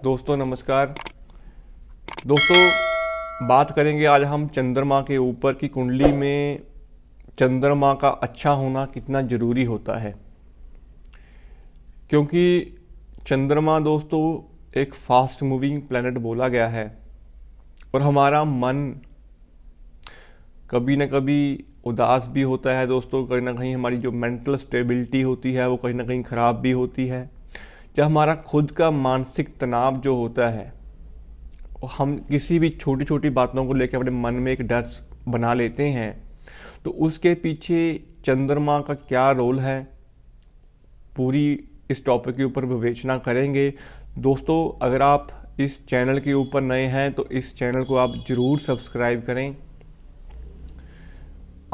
दोस्तों नमस्कार। दोस्तों बात करेंगे आज हम चंद्रमा के ऊपर की कुंडली में चंद्रमा का अच्छा होना कितना ज़रूरी होता है, क्योंकि चंद्रमा दोस्तों एक फास्ट मूविंग प्लैनेट बोला गया है और हमारा मन कभी ना कभी उदास भी होता है दोस्तों। कहीं ना कहीं हमारी जो मेंटल स्टेबिलिटी होती है वो कहीं ना कहीं ख़राब भी होती है। जब हमारा खुद का मानसिक तनाव जो होता है, हम किसी भी छोटी छोटी बातों को लेकर अपने मन में एक डर बना लेते हैं, तो उसके पीछे चंद्रमा का क्या रोल है, पूरी इस टॉपिक के ऊपर विवेचना करेंगे। दोस्तों अगर आप इस चैनल के ऊपर नए हैं तो इस चैनल को आप ज़रूर सब्सक्राइब करें।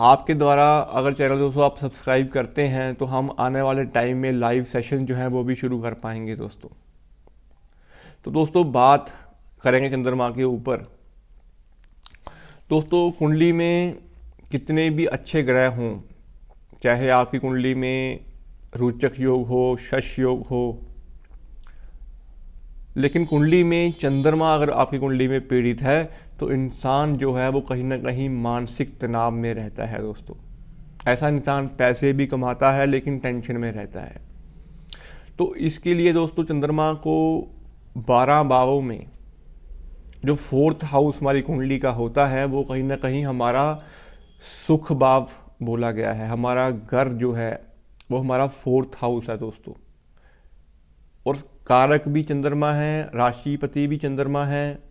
आपके द्वारा अगर चैनल दोस्तों आप सब्सक्राइब करते हैं तो हम आने वाले टाइम में लाइव सेशन जो है वो भी शुरू कर पाएंगे दोस्तों। तो दोस्तों बात करेंगे चंद्रमा के ऊपर। दोस्तों कुंडली में कितने भी अच्छे ग्रह हों, चाहे आपकी कुंडली में रोचक योग हो, शश योग हो, लेकिन कुंडली में चंद्रमा अगर आपकी कुंडली में पीड़ित है तो इंसान जो है वो कहीं ना कहीं मानसिक तनाव में रहता है दोस्तों। ऐसा इंसान पैसे भी कमाता है लेकिन टेंशन में रहता है। तो इसके लिए दोस्तों चंद्रमा को 12 भावों में जो 4th हाउस हमारी कुंडली का होता है वो कहीं ना कहीं हमारा सुख भाव बोला गया है। हमारा घर जो है वो हमारा 4th हाउस है दोस्तों, और कारक भी चंद्रमा है, राशिपति भी चंद्रमा है,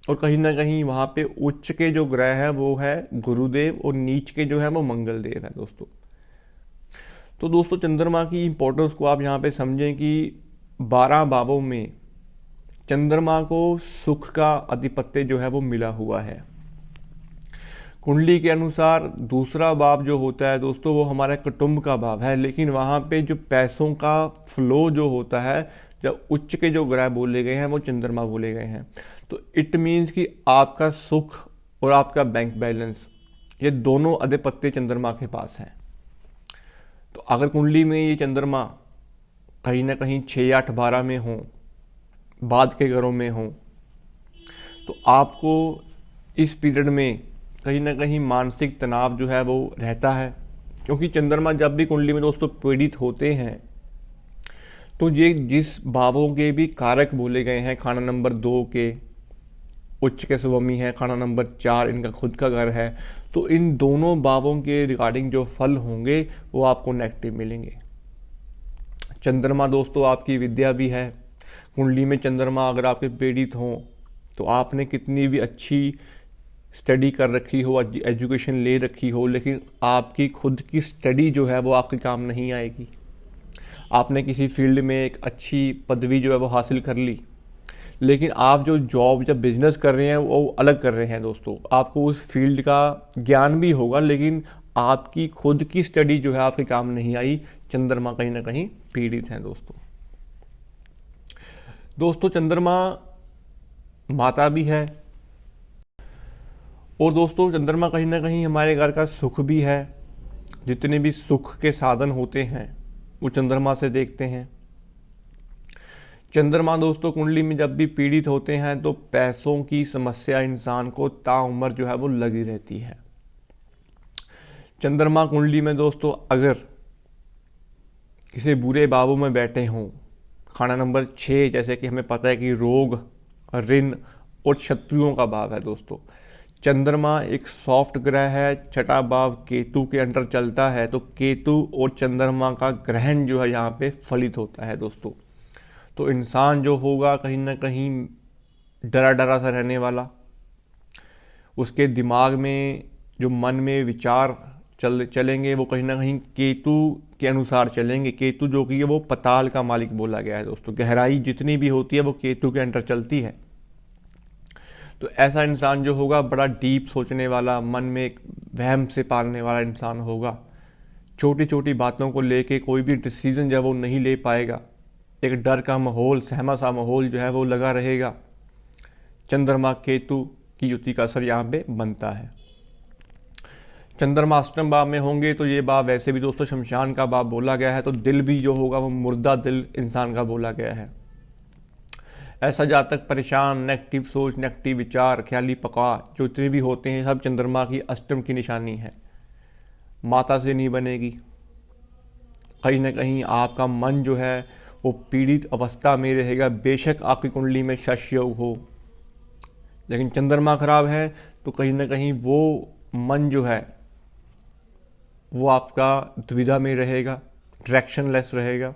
और कहीं ना कहीं वहाँ पे उच्च के जो ग्रह हैं वो है गुरुदेव और नीच के जो है वो मंगल देव है दोस्तों। तो दोस्तों चंद्रमा की इंपॉर्टेंस को आप यहाँ पे समझें कि 12 भावों में चंद्रमा को सुख का अधिपत्य जो है वो मिला हुआ है। कुंडली के अनुसार दूसरा भाव जो होता है दोस्तों वो हमारा कुटुंब का भाव है, लेकिन वहाँ पे जो पैसों का फ्लो जो होता है, जब उच्च के जो ग्रह बोले गए हैं वो चंद्रमा बोले गए हैं, तो इट मीन्स कि आपका सुख और आपका बैंक बैलेंस ये दोनों अधिपत्य चंद्रमा के पास हैं। तो अगर कुंडली में ये चंद्रमा कहीं ना कहीं 6, 8, 12 में हो, बाद के घरों में हो, तो आपको इस पीरियड में कहीं ना कहीं मानसिक तनाव जो है वो रहता है। क्योंकि चंद्रमा जब भी कुंडली में दोस्तों पीड़ित होते हैं तो ये जिस भावों के भी कारक बोले गए हैं, खाना नंबर 2 के उच्च के स्वामी है, खाना नंबर 4 इनका खुद का घर है, तो इन दोनों भावों के रिगार्डिंग जो फल होंगे वो आपको नेगेटिव मिलेंगे। चंद्रमा दोस्तों आपकी विद्या भी है। कुंडली में चंद्रमा अगर आपके पीड़ित हों तो आपने कितनी भी अच्छी स्टडी कर रखी हो, एजुकेशन ले रखी हो, लेकिन आपकी खुद की स्टडी जो है वो आपके काम नहीं आएगी। आपने किसी फील्ड में एक अच्छी पदवी जो है वो हासिल कर ली, लेकिन आप जो जॉब या बिजनेस कर रहे हैं वो अलग कर रहे हैं दोस्तों। आपको उस फील्ड का ज्ञान भी होगा लेकिन आपकी खुद की स्टडी जो है आपके काम नहीं आई। चंद्रमा कहीं ना कहीं पीड़ित हैं दोस्तों। दोस्तों चंद्रमा माता भी है, और दोस्तों चंद्रमा कहीं ना कहीं हमारे घर का सुख भी है। जितने भी सुख के साधन होते हैं वो चंद्रमा से देखते हैं। चंद्रमा दोस्तों कुंडली में जब भी पीड़ित होते हैं तो पैसों की समस्या इंसान को ताउम्र जो है वो लगी रहती है। चंद्रमा कुंडली में दोस्तों अगर किसी बुरे भावों में बैठे हों, खाना नंबर 6 जैसे कि हमें पता है कि रोग, ऋण और शत्रुओं का भाव है दोस्तों। चंद्रमा एक सॉफ्ट ग्रह है, छठा भाव केतु के अंडर चलता है, तो केतु और चंद्रमा का ग्रहण जो है यहाँ पे फलित होता है दोस्तों। तो इंसान जो होगा कहीं ना कहीं डरा डरा सा रहने वाला, उसके दिमाग में जो मन में विचार चलेंगे वो कहीं ना कहीं केतु के अनुसार चलेंगे। केतु जो कि वो पताल का मालिक बोला गया है दोस्तों। गहराई जितनी भी होती है वो केतु के अंडर चलती है। तो ऐसा इंसान जो होगा बड़ा डीप सोचने वाला, मन में एक वहम से पालने वाला इंसान होगा। छोटी छोटी बातों को लेके कोई भी डिसीजन जो वो नहीं ले पाएगा। एक डर का माहौल, सहमा सा माहौल जो है वो लगा रहेगा। चंद्रमा केतु की युति का असर यहाँ पे बनता है। चंद्रमा अष्टम भाव में होंगे तो ये भाव वैसे भी दोस्तों शमशान का भाव बोला गया है, तो दिल भी जो होगा वो मुर्दा दिल इंसान का बोला गया है। ऐसा जातक परेशान, नेगेटिव सोच, नेगेटिव विचार, ख्याली पका जो जितने भी होते हैं सब चंद्रमा की अष्टम की निशानी है। माता से नहीं बनेगी, कहीं ना कहीं आपका मन जो है वो पीड़ित अवस्था में रहेगा। बेशक आपकी कुंडली में शश योग हो, लेकिन चंद्रमा खराब है तो कहीं ना कहीं वो मन जो है वो आपका दुविधा में रहेगा, डायरेक्शनलेस रहेगा।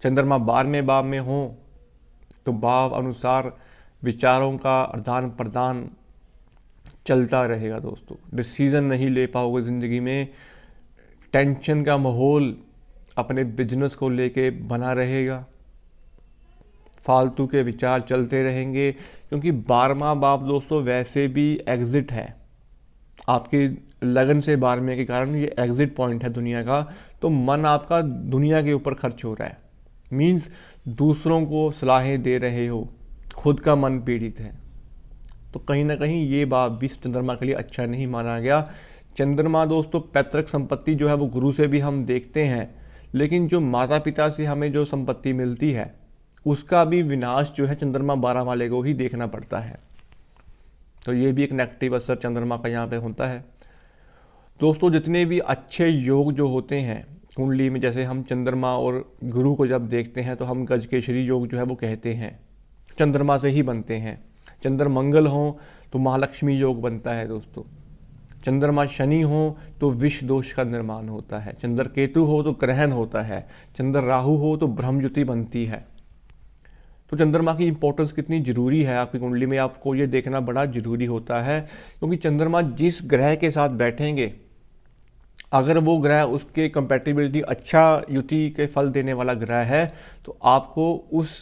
चंद्रमा 12वें भाव में हो तो भाव अनुसार विचारों का आदान प्रदान चलता रहेगा दोस्तों। डिसीजन नहीं ले पाओगे ज़िंदगी में, टेंशन का माहौल अपने बिजनेस को लेके बना रहेगा, फालतू के विचार चलते रहेंगे, क्योंकि 12वां भाव दोस्तों वैसे भी एग्जिट है आपकी लगन से 12वें के कारण, ये एग्जिट पॉइंट है दुनिया का। तो मन आपका दुनिया के ऊपर खर्च हो रहा है, मीन्स दूसरों को सलाहें दे रहे हो, खुद का मन पीड़ित है। तो कहीं ना कहीं ये भाव भी चंद्रमा के लिए अच्छा नहीं माना गया। चंद्रमा दोस्तों पैतृक संपत्ति जो है वो गुरु से भी हम देखते हैं, लेकिन जो माता पिता से हमें जो संपत्ति मिलती है उसका भी विनाश जो है चंद्रमा 12 वाले को ही देखना पड़ता है। तो ये भी एक नेगेटिव असर चंद्रमा का यहाँ पे होता है दोस्तों। जितने भी अच्छे योग जो होते हैं कुंडली में, जैसे हम चंद्रमा और गुरु को जब देखते हैं तो हम गजकेशरी योग जो है वो कहते हैं चंद्रमा से ही बनते हैं। चंद्र मंगल हो तो महालक्ष्मी योग बनता है दोस्तों। चंद्रमा शनि हो तो विष दोष का निर्माण होता है। चंद्र केतु हो तो ग्रहण होता है। चंद्र राहु हो तो ब्रह्मज्योति बनती है। तो चंद्रमा की इंपॉर्टेंस कितनी जरूरी है आपकी कुंडली में, आपको ये देखना बड़ा जरूरी होता है, क्योंकि चंद्रमा जिस ग्रह के साथ बैठेंगे, अगर वो ग्रह उसके कंपैटिबिलिटी अच्छा युति के फल देने वाला ग्रह है तो आपको उस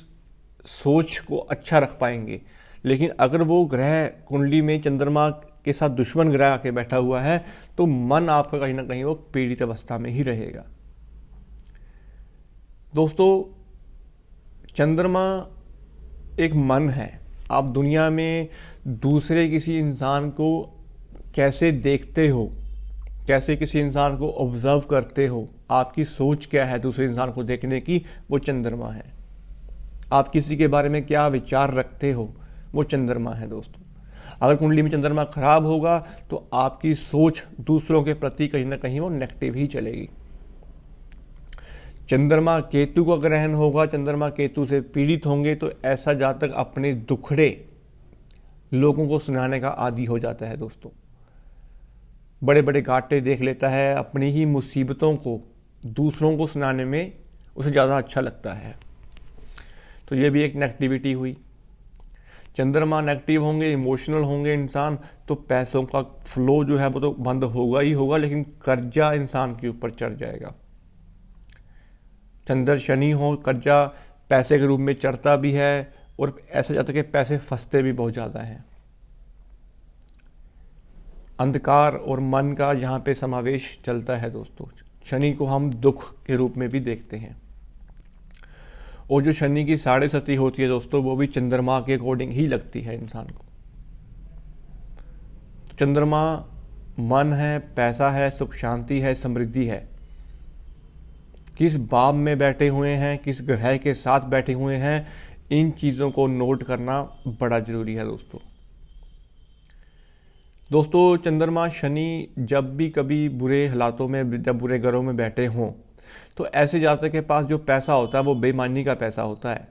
सोच को अच्छा रख पाएंगे। लेकिन अगर वो ग्रह कुंडली में चंद्रमा के साथ दुश्मन ग्रह आके बैठा हुआ है तो मन आपका कहीं ना कहीं वो पीड़ित अवस्था में ही रहेगा। दोस्तों चंद्रमा एक मन है। आप दुनिया में दूसरे किसी इंसान को कैसे देखते हो, कैसे किसी इंसान को ऑब्जर्व करते हो, आपकी सोच क्या है दूसरे इंसान को देखने की, वो चंद्रमा है। आप किसी के बारे में क्या विचार रखते हो, वो चंद्रमा है दोस्तों। अगर कुंडली में चंद्रमा खराब होगा तो आपकी सोच दूसरों के प्रति कहीं ना कहीं वो नेगेटिव ही चलेगी। चंद्रमा केतु का ग्रहण होगा, चंद्रमा केतु से पीड़ित होंगे तो ऐसा जातक अपने दुखड़े लोगों को सुनाने का आदी हो जाता है दोस्तों। बड़े बड़े घाटे देख लेता है, अपनी ही मुसीबतों को दूसरों को सुनाने में उसे ज़्यादा अच्छा लगता है। तो ये भी एक नेगेटिविटी हुई। चंद्रमा नेगेटिव होंगे, इमोशनल होंगे इंसान, तो पैसों का फ्लो जो है वो तो बंद होगा ही होगा, लेकिन कर्जा इंसान के ऊपर चढ़ जाएगा। चंद्र शनि हो, कर्जा पैसे के रूप में चढ़ता भी है और ऐसा जाता है कि पैसे फंसते भी बहुत ज़्यादा हैं। अंधकार और मन का यहाँ पे समावेश चलता है दोस्तों। शनि को हम दुख के रूप में भी देखते हैं, और जो शनि की 7.5 होती है दोस्तों वो भी चंद्रमा के अकॉर्डिंग ही लगती है इंसान को। चंद्रमा मन है, पैसा है, सुख शांति है, समृद्धि है। किस भाव में बैठे हुए हैं, किस ग्रह के साथ बैठे हुए हैं, इन चीज़ों को नोट करना बड़ा जरूरी है दोस्तों। दोस्तों चंद्रमा शनि जब भी कभी बुरे हालातों में, जब बुरे घरों में बैठे हों, तो ऐसे जातक के पास जो पैसा होता है वो बेईमानी का पैसा होता है,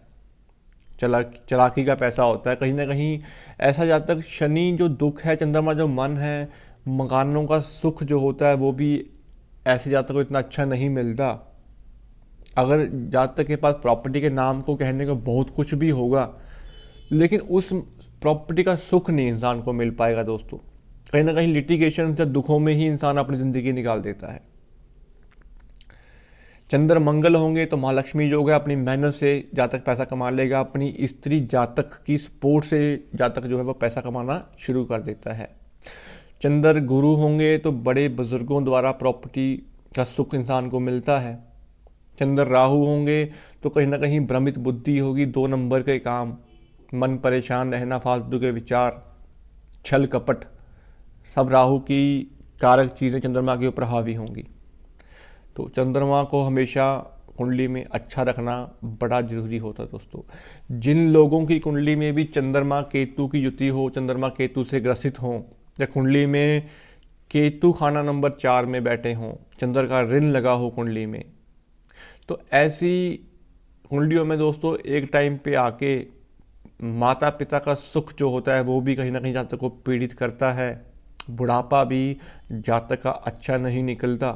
चालाकी का पैसा होता है। कहीं ना कहीं ऐसा जातक, शनि जो दुख है, चंद्रमा जो मन है, मकानों का सुख जो होता है वो भी ऐसे जातक को इतना अच्छा नहीं मिलता। अगर जातक के पास प्रॉपर्टी के नाम को कहने को बहुत कुछ भी होगा, लेकिन उस प्रॉपर्टी का सुख नहीं इंसान को मिल पाएगा दोस्तों। कहीं ना कहीं लिटिगेशन से, दुखों में ही इंसान अपनी ज़िंदगी निकाल देता है। चंद्र मंगल होंगे तो महालक्ष्मी योग है, अपनी मेहनत से जातक पैसा कमा लेगा। अपनी स्त्री जातक की सपोर्ट से जातक जो है वो पैसा कमाना शुरू कर देता है। चंद्र गुरु होंगे तो बड़े बुजुर्गों द्वारा प्रॉपर्टी का सुख इंसान को मिलता है। चंद्र राहु होंगे तो कहीं ना कहीं भ्रमित बुद्धि होगी, 2 नंबर के काम, मन परेशान रहना, फालतू के विचार, छल कपट, सब राहु की कारक चीज़ें चंद्रमा के ऊपर हावी होंगी। तो चंद्रमा को हमेशा कुंडली में अच्छा रखना बड़ा जरूरी होता है दोस्तों। जिन लोगों की कुंडली में भी चंद्रमा केतु की युति हो, चंद्रमा केतु से ग्रसित हो, या कुंडली में केतु खाना नंबर 4 में बैठे हों, चंद्र का ऋण लगा हो कुंडली में, तो ऐसी कुंडलियों में दोस्तों एक टाइम पे आके माता पिता का सुख जो होता है वो भी कहीं ना कहीं जातक को पीड़ित करता है। बुढ़ापा भी जातक का अच्छा नहीं निकलता,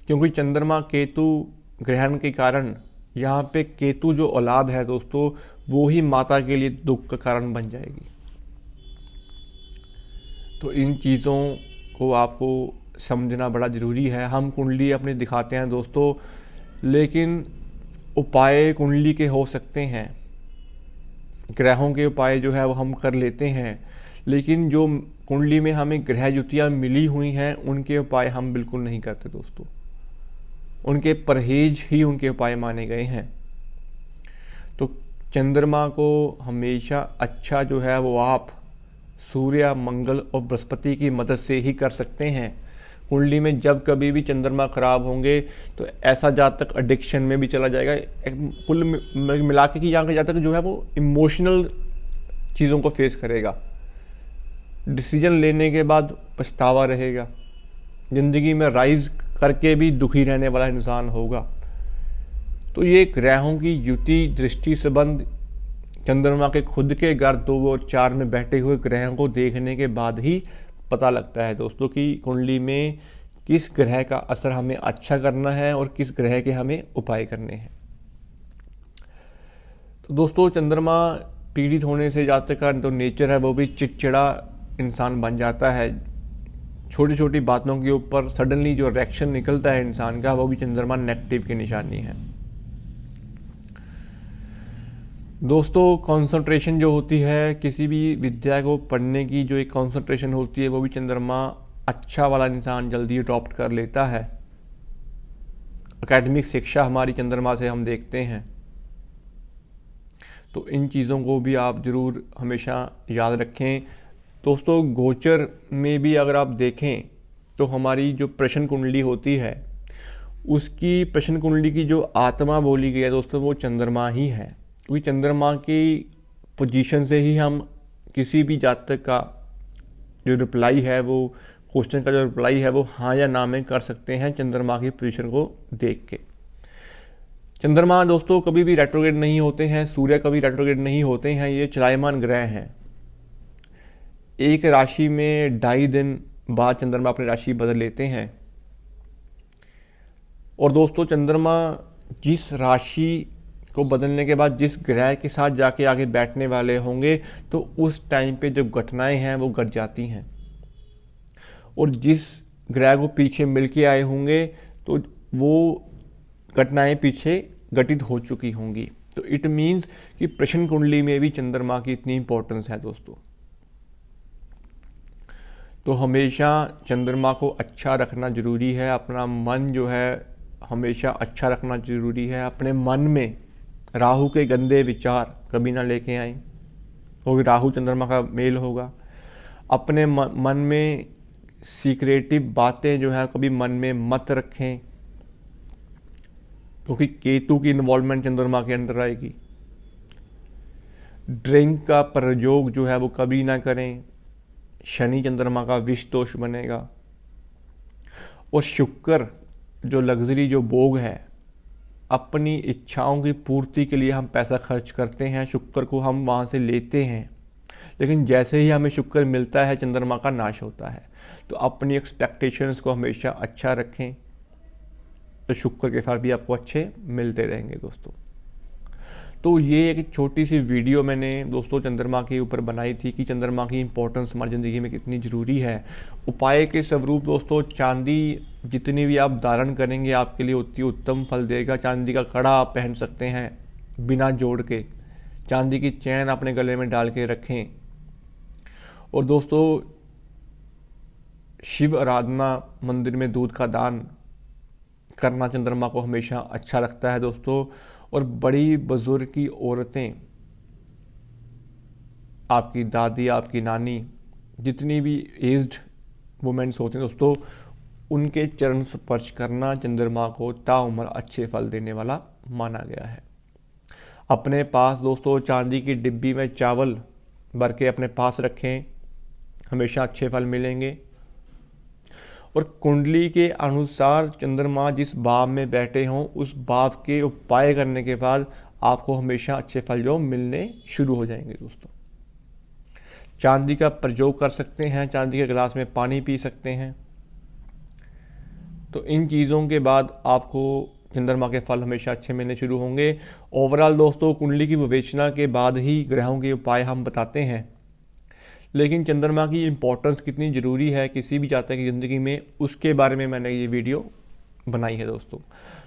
क्योंकि चंद्रमा केतु ग्रहण के कारण यहाँ पे केतु जो औलाद है दोस्तों वो ही माता के लिए दुख का कारण बन जाएगी। तो इन चीज़ों को आपको समझना बड़ा ज़रूरी है। हम कुंडली अपनी दिखाते हैं दोस्तों, लेकिन उपाय कुंडली के हो सकते हैं, ग्रहों के उपाय जो है वो हम कर लेते हैं, लेकिन जो कुंडली में हमें ग्रह युतियाँ मिली हुई हैं उनके उपाय हम बिल्कुल नहीं करते दोस्तों। उनके परहेज ही उनके उपाय माने गए हैं। तो चंद्रमा को हमेशा अच्छा जो है वो आप सूर्य, मंगल और बृहस्पति की मदद से ही कर सकते हैं। कुंडली में जब कभी भी चंद्रमा खराब होंगे तो ऐसा जातक एडिक्शन में भी चला जाएगा। कुल मिला के कि यहाँ का जातक जो है वो इमोशनल चीज़ों को फेस करेगा, डिसीजन लेने के बाद पछतावा रहेगा, जिंदगी में राइज करके भी दुखी रहने वाला इंसान होगा। तो ये ग्रहों की युति, दृष्टि, संबंध चंद्रमा के खुद के घर 2 और 4 में बैठे हुए ग्रहों को देखने के बाद ही पता लगता है दोस्तों कि कुंडली में किस ग्रह का असर हमें अच्छा करना है और किस ग्रह के हमें उपाय करने हैं। तो दोस्तों चंद्रमा पीड़ित होने से जातक का जो नेचर है वो भी चिड़चिड़ा इंसान बन जाता है। छोटी छोटी बातों के ऊपर सडनली जो रिएक्शन निकलता है इंसान का वो भी चंद्रमा नेगेटिव की निशानी है। दोस्तों कंसंट्रेशन जो होती है किसी भी विद्या को पढ़ने की, जो एक कंसंट्रेशन होती है वो भी चंद्रमा अच्छा वाला इंसान जल्दी अडॉप्ट कर लेता है। एकेडमिक शिक्षा हमारी चंद्रमा से हम देखते हैं। तो इन चीज़ों को भी आप जरूर हमेशा याद रखें दोस्तों। गोचर में भी अगर आप देखें तो हमारी जो प्रश्न कुंडली होती है उसकी प्रश्न कुंडली की जो आत्मा बोली गई है दोस्तों वो चंद्रमा ही है। क्योंकि चंद्रमा की पोजीशन से ही हम किसी भी जातक का जो रिप्लाई है, वो क्वेश्चन का जो रिप्लाई है वो हाँ या ना में कर सकते हैं चंद्रमा की पोजीशन को देख के। चंद्रमा दोस्तों कभी भी रेट्रोग्रेड नहीं होते हैं, सूर्य कभी रेट्रोग्रेड नहीं होते हैं, ये चलायमान ग्रह हैं। एक राशि में 2.5 दिन बाद चंद्रमा अपनी राशि बदल लेते हैं। और दोस्तों चंद्रमा जिस राशि को बदलने के बाद जिस ग्रह के साथ जाके आगे बैठने वाले होंगे तो उस टाइम पे जो घटनाएं हैं वो घट जाती हैं, और जिस ग्रह को पीछे मिल के आए होंगे तो वो घटनाएं पीछे घटित हो चुकी होंगी। तो इट मीन्स कि प्रश्न कुंडली में भी चंद्रमा की इतनी इंपॉर्टेंस है दोस्तों। तो हमेशा चंद्रमा को अच्छा रखना जरूरी है। अपना मन जो है हमेशा अच्छा रखना जरूरी है। अपने मन में राहु के गंदे विचार कभी ना लेके आए, क्योंकि राहु चंद्रमा का मेल होगा। अपने मन में सीक्रेटिव बातें जो है कभी मन में मत रखें, क्योंकि केतु की इन्वॉल्वमेंट चंद्रमा के अंदर आएगी। ड्रिंक का प्रयोग जो है वो कभी ना करें, शनि चंद्रमा का विष दोष बनेगा। और शुक्र जो लग्जरी जो भोग है, अपनी इच्छाओं की पूर्ति के लिए हम पैसा खर्च करते हैं, शुक्र को हम वहाँ से लेते हैं, लेकिन जैसे ही हमें शुक्र मिलता है चंद्रमा का नाश होता है। तो अपनी एक्सपेक्टेशंस को हमेशा अच्छा रखें, तो शुक्र के फल भी आपको अच्छे मिलते रहेंगे दोस्तों। तो ये एक छोटी सी वीडियो मैंने दोस्तों चंद्रमा के ऊपर बनाई थी कि चंद्रमा की इंपॉर्टेंस हमारी ज़िंदगी में कितनी ज़रूरी है। उपाय के स्वरूप दोस्तों चांदी जितनी भी आप धारण करेंगे आपके लिए उतनी उत्तम फल देगा। चांदी का कड़ा आप पहन सकते हैं बिना जोड़ के, चांदी की चैन अपने गले में डाल के रखें। और दोस्तों शिव आराधना, मंदिर में दूध का दान करना चंद्रमा को हमेशा अच्छा रखता है दोस्तों। और बड़ी बुजुर्ग की औरतें, आपकी दादी, आपकी नानी, जितनी भी एज्ड वुमेन्स होती हैं दोस्तों, उनके चरण स्पर्श करना चंद्रमा को ताउम्र अच्छे फल देने वाला माना गया है। अपने पास दोस्तों चांदी की डिब्बी में चावल भर के अपने पास रखें, हमेशा अच्छे फल मिलेंगे। और कुंडली के अनुसार चंद्रमा जिस भाव में बैठे हों उस भाव के उपाय करने के बाद आपको हमेशा अच्छे फल जो मिलने शुरू हो जाएंगे दोस्तों। चांदी का प्रयोग कर सकते हैं, चांदी के गिलास में पानी पी सकते हैं। तो इन चीज़ों के बाद आपको चंद्रमा के फल हमेशा अच्छे मिलने शुरू होंगे। ओवरऑल दोस्तों कुंडली की विवेचना के बाद ही ग्रहों के उपाय हम बताते हैं, लेकिन चंद्रमा की इम्पोर्टेंस कितनी ज़रूरी है किसी भी जातक की ज़िंदगी में, उसके बारे में मैंने ये वीडियो बनाई है दोस्तों।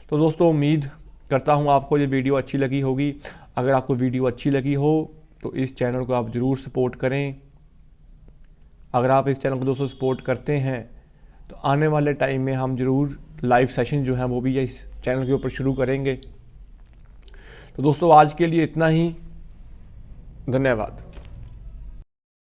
तो दोस्तों उम्मीद करता हूँ आपको ये वीडियो अच्छी लगी होगी। अगर आपको वीडियो अच्छी लगी हो तो इस चैनल को आप ज़रूर सपोर्ट करें। अगर आप इस चैनल को दोस्तों सपोर्ट करते हैं तो आने वाले टाइम में हम ज़रूर लाइव सेशन जो है वो भी इस चैनल के ऊपर शुरू करेंगे। तो दोस्तों आज के लिए इतना ही, धन्यवाद।